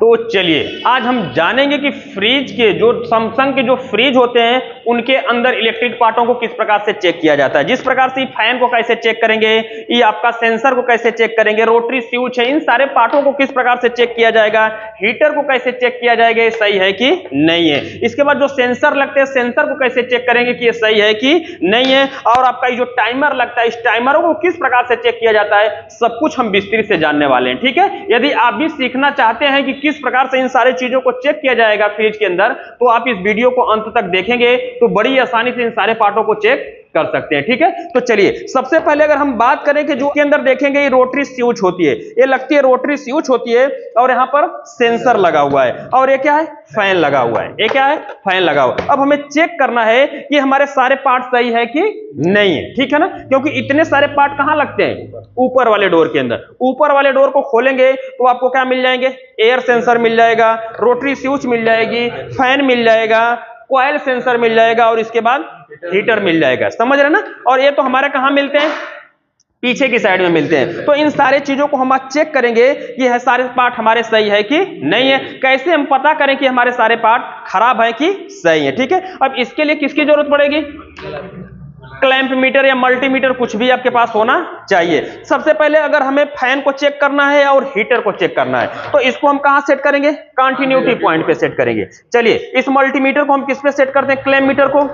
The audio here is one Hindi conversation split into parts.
तो चलिए आज हम जानेंगे कि फ्रिज के जो सैमसंग के जो फ्रिज होते हैं उनके अंदर इलेक्ट्रिक पार्टों को किस प्रकार से चेक किया जाता है। जिस प्रकार से फैन को कैसे चेक करेंगे, ये आपका सेंसर को कैसे चेक करेंगे, रोटरी स्विच है, इन सारे पार्टों को किस प्रकार से चेक किया जाएगा, हीटर को कैसे चेक किया जाएगा, ये सही है कि नहीं है। इसके बाद जो सेंसर लगते हैं, सेंसर को कैसे चेक करेंगे कि ये सही है कि नहीं है। और आपका ये जो टाइमर लगता है, इस टाइमरों को किस प्रकार से चेक किया जाता है, सब कुछ हम विस्तृत से जानने वाले हैं। ठीक है, यदि आप भी सीखना चाहते हैं कि किस प्रकार से इन सारी चीजों को चेक किया जाएगा फ्रिज के अंदर, तो आप इस वीडियो को अंत तक देखेंगे तो बड़ी आसानी से इन सारे पार्टों को चेक कर सकते हैं। ठीक है, तो चलिए सबसे पहले अगर हम बात करें कि जो के अंदर देखेंगे ये रोटरी स्विच होती है, ये लगती है रोटरी स्विच होती है और यहां पर सेंसर लगा हुआ है और ये क्या है, फैन लगा हुआ है। ये क्या है, फैन लगा हुआ। अब हमें चेक करना है कि हमारे सारे पार्ट सही है कि नहीं है। ठीक है ना, क्योंकि इतने सारे पार्ट कहां लगते हैं, ऊपर वाले डोर के अंदर। ऊपर वाले डोर को खोलेंगे तो आपको क्या मिल जाएंगे, एयर सेंसर मिल जाएगा, रोटरी स्विच मिल जाएगी, फैन मिल जाएगा, कॉइल सेंसर मिल जाएगा और इसके बाद हीटर मिल जाएगा। समझ रहे ना। और ये तो हमारे कहां मिलते हैं, पीछे की साइड में मिलते हैं। तो इन सारे चीजों को हम आज चेक करेंगे कि यह सारे पार्ट हमारे सही है कि नहीं है। कैसे हम पता करें कि हमारे सारे पार्ट खराब है कि सही है। ठीक है, अब इसके लिए किसकी जरूरत पड़ेगी, क्लैंप मीटर या मल्टीमीटर, कुछ भी आपके पास होना चाहिए। सबसे पहले अगर हमें फैन को चेक करना है और हीटर को चेक करना है तो इसको हम कहां सेट करेंगे, कंटिन्यूटी पॉइंट पे सेट करेंगे। चलिए इस मल्टीमीटर को हम किस पे सेट करते हैं, क्लैंप मीटर को।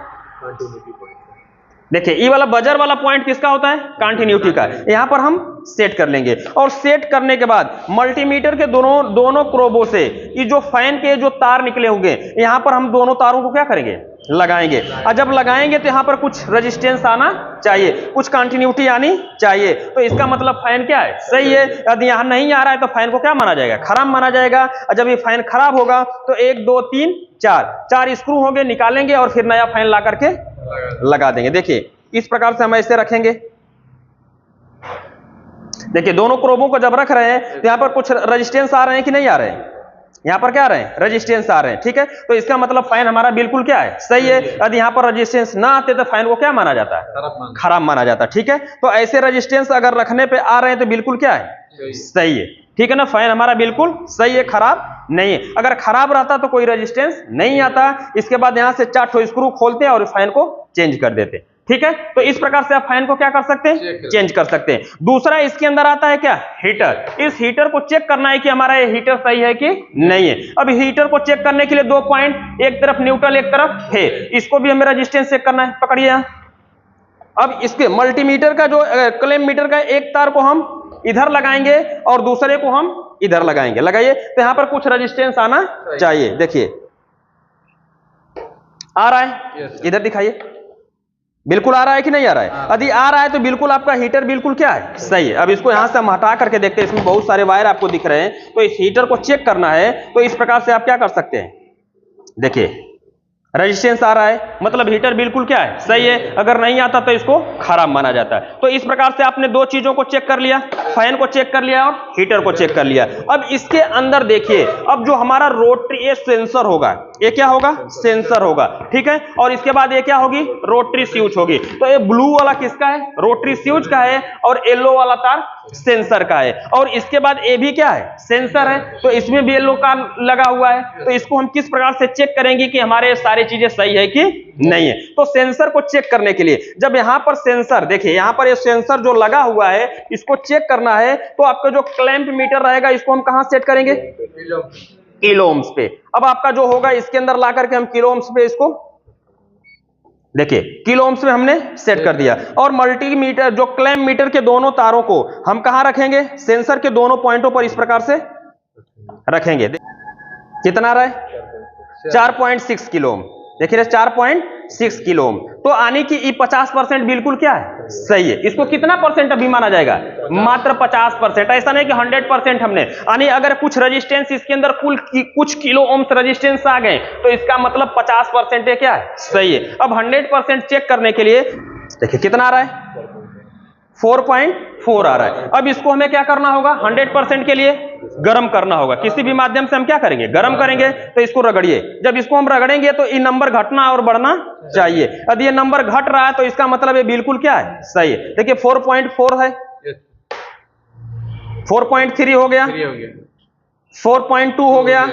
देखिए ये वाला बजर वाला पॉइंट किसका होता है, कंटिन्यूटी का। यहां पर हम सेट कर लेंगे और सेट करने के बाद मल्टीमीटर के दोनों क्रोबों से ये जो फैन के जो तार निकले होंगे, यहां पर हम दोनों तारों को क्या करेंगे, लगाएंगे। और जब लगाएंगे तो यहां पर कुछ रेजिस्टेंस आना चाहिए, कुछ कंटिन्यूटी आनी चाहिए। तो इसका मतलब फैन क्या है, सही है। यदि यहां नहीं आ रहा है तो फैन को क्या माना जाएगा, खराब माना जाएगा। और जब ये फैन खराब होगा तो 1 2 3 4 स्क्रू होंगे, निकालेंगे और फिर नया फैन ला करके लगा देंगे। देखिए इस प्रकार से हम ऐसे रखेंगे। देखिए दोनों क्रोबों को जब रख रहे हैं तो यहां पर कुछ रेजिस्टेंस आ रहे हैं कि नहीं आ रहे हैं, यहां पर क्या आ रहे हैं, रेजिस्टेंस आ रहे हैं। ठीक है, तो इसका मतलब फैन हमारा बिल्कुल क्या है, सही है। यदि यहां पर रेजिस्टेंस ना आते तो फैन को क्या माना जाता है, खराब माना जाता है। ठीक है, तो ऐसे रेजिस्टेंस अगर रखने पे आ रहे हैं तो बिल्कुल क्या है, सही है। ठीक है ना, फैन हमारा बिल्कुल सही है, खराब नहीं है। अगर खराब रहता तो कोई रेजिस्टेंस नहीं आता। इसके बाद यहां से 4 ठो स्क्रू खोलते हैं और फैन को चेंज कर देते हैं। ठीक है, तो इस प्रकार से आप फैन को क्या कर सकते हैं, चेंज कर सकते हैं। दूसरा इसके अंदर आता है क्या, हीटर। इस हीटर को चेक करना है कि हमारा ये हीटर सही है कि नहीं है। अब हीटर को चेक करने के लिए 2 पॉइंट, एक तरफ न्यूट्रल एक तरफ है, इसको भी हमें रेजिस्टेंस चेक करना है। पकड़िए यहां। अब इसके मल्टीमीटर का जो क्लैंप मीटर का एक तार को हम इधर लगाएंगे और दूसरे को हम इधर लगाएंगे। लगाइए, तो यहां पर कुछ रेजिस्टेंस आना चाहिए। देखिए आ रहा है, इधर दिखाइए, बिल्कुल आ रहा है कि नहीं आ रहा है। यदि आ रहा है तो बिल्कुल आपका हीटर बिल्कुल क्या है, सही है। अब इसको यहां से हम हटा करके देखते हैं, इसमें बहुत सारे वायर आपको दिख रहे हैं। तो इस हीटर को चेक करना है तो इस प्रकार से आप क्या कर सकते हैं, देखिए रेजिस्टेंस आ रहा है, मतलब हीटर बिल्कुल क्या है, सही है। अगर नहीं आता तो इसको खराब माना जाता है। तो इस प्रकार से आपने 2 चीजों को चेक कर लिया, फैन को चेक कर लिया और हीटर को चेक कर लिया। अब इसके अंदर देखिए, अब जो हमारा रोटरी ये सेंसर होगा, ये क्या होगा, सेंसर होगा। ठीक है, और इसके बाद ये क्या होगी, रोटरी स्विच होगी। तो ये ब्लू वाला किसका है, रोटरी स्विच का है और येलो वाला तार सेंसर का है। और इसके बाद ये भी क्या है, सेंसर है, तो इसमें भी येलो का लगा हुआ है। तो इसको हम किस प्रकार से चेक करेंगे कि हमारे सारी चीजें सही है कि नहीं है। तो सेंसर को चेक करने के लिए जब यहां पर सेंसर, देखिए यहां पर ये सेंसर जो लगा हुआ है, इसको चेक करना है तो आपका जो क्लैंप मीटर रहेगा इसको हम कहां सेट करेंगे, किलो ओम्स पे। अब आपका जो होगा इसके अंदर ला करके हम किलो ओम्स पे इसको, देखिए किलो ओम्स में हमने सेट कर दिया। और मल्टीमीटर जो क्लैंप मीटर के दोनों तारों को हम कहां रखेंगे, सेंसर के दोनों पॉइंटों पर इस प्रकार से रखेंगे। कितना आ रहा है, 4.6 किलो ओम। देखिए 4.6 किलो ओम। तो आने की 50% बिल्कुल क्या है, सही है। इसको कितना परसेंट अभी माना जाएगा, मात्र 50%। ऐसा नहीं कि 100% हमने, यानी अगर कुछ रेजिस्टेंस इसके अंदर कुछ किलो ओम्स रेजिस्टेंस आ गए तो इसका मतलब 50% क्या है, सही है। अब 100% चेक करने के लिए देखिए कितना आ रहा है, 4.4 आ रहा है। अब इसको हमें क्या करना होगा, 100% के लिए गर्म करना होगा। किसी भी माध्यम से हम क्या करेंगे, गर्म करेंगे। तो इसको रगड़िए, जब इसको हम रगड़ेंगे तो ये नंबर घटना और बढ़ना चाहिए। यदि ये नंबर घट रहा है तो इसका मतलब ये बिल्कुल क्या है, सही है। देखिए 4.4 है, 4.3 हो गया, 4.2 हो गया,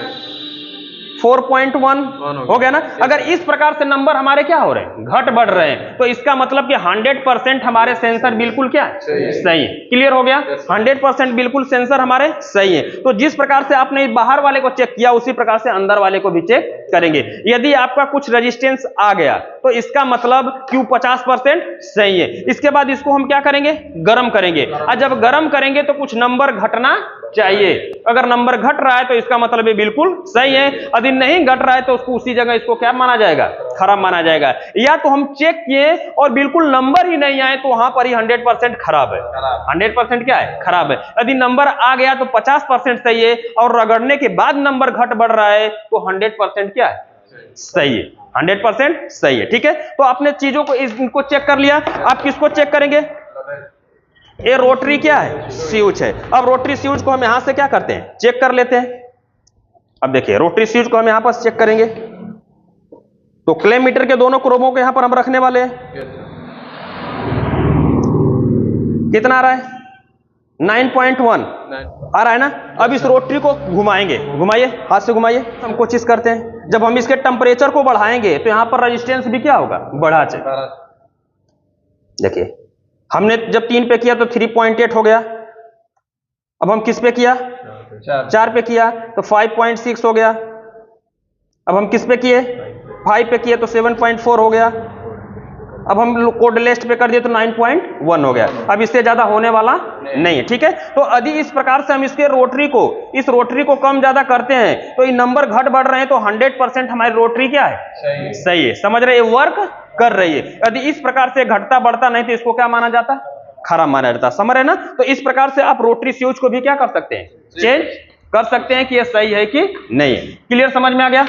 4.1 हो गया ना। अगर इस प्रकार से नंबर हमारे क्या हो रहे हैं, घट बढ़ रहे हैं, तो इसका मतलब कि 100% हमारे सेंसर बिल्कुल क्या है, सही है। क्लियर हो गया, 100% बिल्कुल सेंसर हमारे सही है। तो जिस प्रकार से आपने बाहर वाले को चेक किया उसी प्रकार से अंदर वाले को भी चेक करेंगे। यदि आपका कुछ रेजिस्टेंस आ गया तो इसका मतलब Q 50% सही है। इसके बाद इसको हम क्या करेंगे, गर्म करेंगे, और जब गर्म करेंगे तो कुछ नंबर घटना चाहिए। अगर नंबर घट रहा है तो इसका मतलब ये बिल्कुल सही है, यदि नहीं घट रहा है तो उसको उसी जगह इसको क्या माना जाएगा, खराब माना जाएगा। या तो हम चेक किए और बिल्कुल नंबर ही नहीं आए तो वहां पर ही 100% खराब है, 100% क्या है, खराब है। यदि नंबर आ गया तो 50% सही है, और रगड़ने के बाद नंबर घट बढ़ रहा है तो 100% क्या है, सही है, 100% सही है। ठीक है, तो आपने चीजों को इनको चेक कर लिया। आप किसको चेक करेंगे, ये रोटरी क्या है, स्विच है। अब रोटरी स्विच को हम यहां से क्या करते हैं, चेक कर लेते हैं। अब देखिए रोटरी स्विच को हम यहां पर चेक करेंगे तो क्लेम मीटर के दोनों क्रोमों को यहां पर हम रखने वाले हैं। कितना आ रहा है, 9.1 आ रहा है ना। अब इस रोटरी को घुमाएंगे, घुमाइए, हाथ से घुमाइए। हम कोशिश करते हैं, जब हम इसके टेम्परेचर को बढ़ाएंगे तो यहां पर रेजिस्टेंस भी क्या होगा, बढ़ा जाएगा। देखिए हमने जब 3 पे किया तो 3.8 हो गया। अब हम किस पे किया, 4 पे किया तो 5.6 हो गया। अब हम किस पे किए, 5 पे किए तो 7.4 हो गया। अब हम कोड लिस्ट पे कर दिए तो 9.1 हो गया। अब इससे ज्यादा होने वाला नहीं है। ठीक है, तो यदि इस प्रकार से हम इसके इस रोटरी को कम ज्यादा करते हैं तो ये नंबर घट बढ़ रहे हैं तो 100% हमारी रोटरी क्या है, सही है। समझ रहे, वर्क कर रही है। यदि इस प्रकार से घटता बढ़ता नहीं तो इसको क्या माना जाता, खराब माना जाता। समझ रहे ना। तो इस प्रकार से आप रोटरी स्विच को भी क्या कर सकते हैं, चेंज कर सकते हैं कि ये सही है कि नहीं। क्लियर, समझ में आ गया।